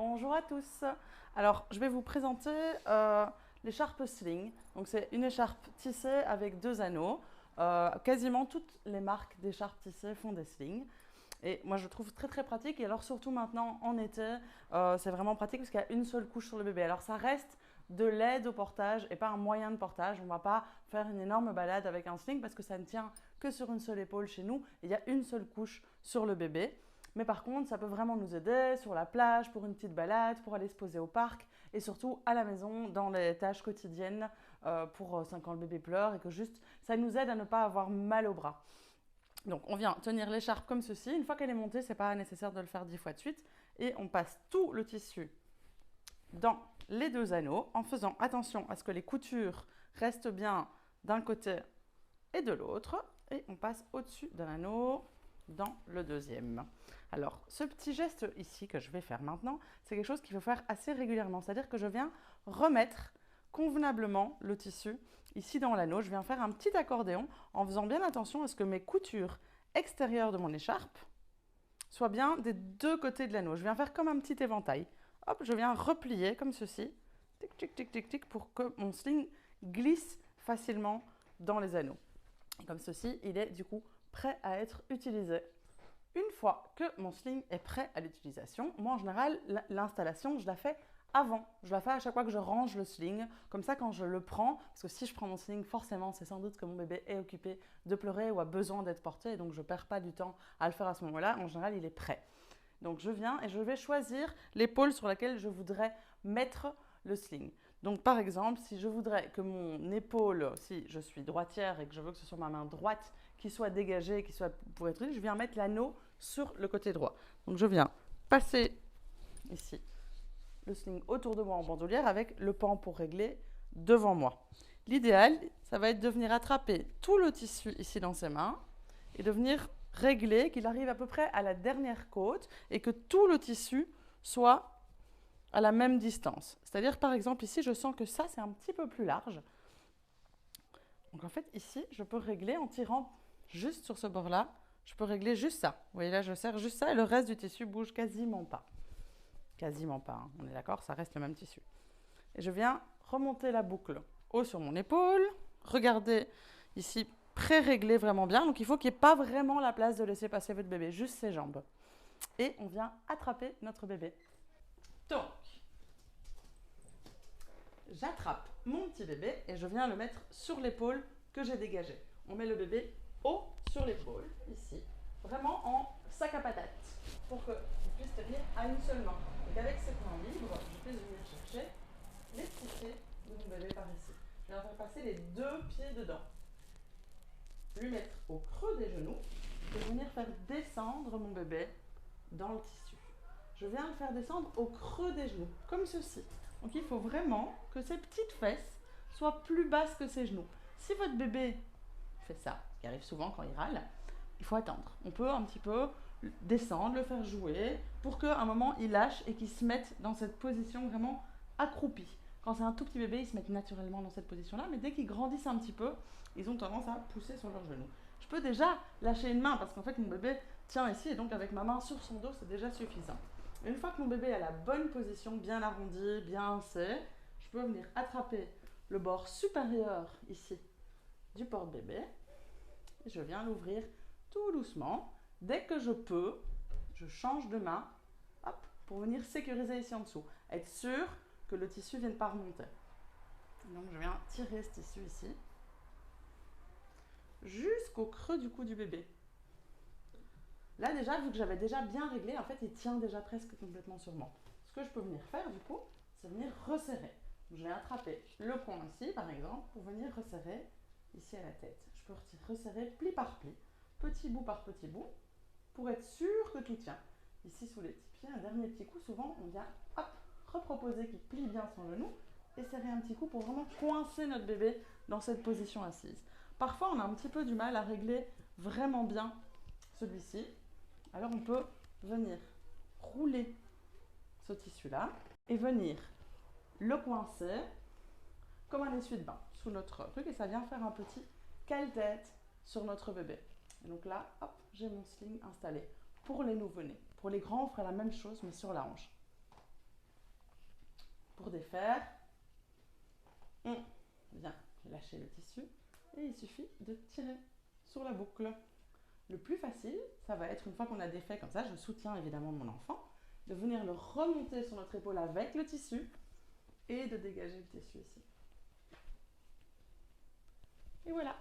Bonjour à tous. Alors, je vais vous présenter l'écharpe Sling. Donc, c'est une écharpe tissée avec 2 anneaux. Quasiment toutes les marques d'écharpes tissées font des slings. Et moi, je trouve très très pratique. Et alors, surtout maintenant en été, c'est vraiment pratique parce qu'il y a une seule couche sur le bébé. Alors, ça reste de l'aide au portage et pas un moyen de portage. On ne va pas faire une énorme balade avec un sling parce que ça ne tient que sur une seule épaule chez nous. Et il y a une seule couche sur le bébé. Mais par contre, ça peut vraiment nous aider sur la plage, pour une petite balade, pour aller se poser au parc et surtout à la maison dans les tâches quotidiennes pour quand le bébé pleure et que juste ça nous aide à ne pas avoir mal au bras. Donc on vient tenir l'écharpe comme ceci. Une fois qu'elle est montée, ce n'est pas nécessaire de le faire 10 fois de suite. Et on passe tout le tissu dans les 2 anneaux en faisant attention à ce que les coutures restent bien d'un côté et de l'autre. Et on passe au-dessus d'un anneau dans le deuxième. Alors, ce petit geste ici que je vais faire maintenant, c'est quelque chose qu'il faut faire assez régulièrement. C'est-à-dire que je viens remettre convenablement le tissu ici dans l'anneau. Je viens faire un petit accordéon en faisant bien attention à ce que mes coutures extérieures de mon écharpe soient bien des 2 côtés de l'anneau. Je viens faire comme un petit éventail. Hop, je viens replier comme ceci, tic, tic, tic, tic, tic, pour que mon sling glisse facilement dans les anneaux. Et comme ceci, il est du coup prêt à être utilisé. Une fois que mon sling est prêt à l'utilisation, moi en général, l'installation, je la fais avant. Je la fais à chaque fois que je range le sling. Comme ça, quand je le prends, parce que si je prends mon sling, forcément, c'est sans doute que mon bébé est occupé de pleurer ou a besoin d'être porté. Et donc, je ne perds pas du temps à le faire à ce moment-là. En général, il est prêt. Donc, je viens et je vais choisir l'épaule sur laquelle je voudrais mettre le sling. Donc, par exemple, si je voudrais que mon épaule, si je suis droitière et que je veux que ce soit ma main droite qui soit dégagée, qui soit pour être utilisée, je viens mettre l'anneau sur le côté droit. Donc, je viens passer ici le sling autour de moi en bandoulière avec le pan pour régler devant moi. L'idéal, ça va être de venir attraper tout le tissu ici dans ses mains et de venir régler, qu'il arrive à peu près à la dernière côte et que tout le tissu soit à la même distance. C'est-à-dire, par exemple, ici, je sens que ça, c'est un petit peu plus large. Donc, en fait, ici, je peux régler en tirant juste sur ce bord-là. Je peux régler juste ça. Vous voyez, là, je serre juste ça et le reste du tissu bouge quasiment pas. Quasiment pas, hein. On est d'accord, ça reste le même tissu. Et je viens remonter la boucle haut sur mon épaule. Regardez ici, pré-réglé vraiment bien. Donc, il faut qu'il n'y ait pas vraiment la place de laisser passer votre bébé, juste ses jambes. Et on vient attraper notre bébé. Donc, j'attrape mon petit bébé et je viens le mettre sur l'épaule que j'ai dégagée. On met le bébé haut sur l'épaule, ici, vraiment en sac à patate, pour qu'il puisse tenir à une seule main. Donc avec cette main libre, je peux venir chercher les petits pieds de mon bébé par ici. Je viens faire passer les 2 pieds dedans. Lui mettre au creux des genoux et venir faire descendre mon bébé dans le tissu. Je viens le faire descendre au creux des genoux, comme ceci. Donc il faut vraiment que ses petites fesses soient plus basses que ses genoux. Si votre bébé fait ça, ce qui arrive souvent quand il râle, il faut attendre. On peut un petit peu descendre, le faire jouer, pour qu'à un moment il lâche et qu'il se mette dans cette position vraiment accroupie. Quand c'est un tout petit bébé, ils se mettent naturellement dans cette position-là, mais dès qu'ils grandissent un petit peu, ils ont tendance à pousser sur leurs genoux. Je peux déjà lâcher une main parce qu'en fait mon bébé tient ici et donc avec ma main sur son dos, c'est déjà suffisant. Une fois que mon bébé a la bonne position, bien arrondie, bien haussée, je peux venir attraper le bord supérieur ici du porte-bébé et je viens l'ouvrir tout doucement. Dès que je peux, je change de main, hop, pour venir sécuriser ici en dessous. Être sûr que le tissu ne vienne pas remonter. Donc je viens tirer ce tissu ici jusqu'au creux du cou du bébé. Là déjà, vu que j'avais déjà bien réglé, en fait il tient déjà presque complètement sur moi. Ce que je peux venir faire du coup, c'est venir resserrer. Donc, je vais attraper le coin ici par exemple pour venir resserrer ici à la tête. Je peux resserrer pli par pli, petit bout par petit bout, pour être sûr que tout tient. Ici sous les petits pieds, un dernier petit coup, souvent on vient hop, reproposer qu'il plie bien son genou et serrer un petit coup pour vraiment coincer notre bébé dans cette position assise. Parfois on a un petit peu du mal à régler vraiment bien celui-ci. Alors on peut venir rouler ce tissu-là et venir le coincer comme un essuie-de-bain sous notre truc et ça vient faire un petit cale-tête sur notre bébé. Et donc là, hop, j'ai mon sling installé pour les nouveau-nés. Pour les grands, on ferait la même chose mais sur la hanche. défaire, on vient lâcher le tissu et il suffit de tirer sur la boucle. Le plus facile, ça va être, une fois qu'on a défait comme ça, je soutiens évidemment mon enfant, de venir le remonter sur notre épaule avec le tissu et de dégager le tissu ici. Et voilà.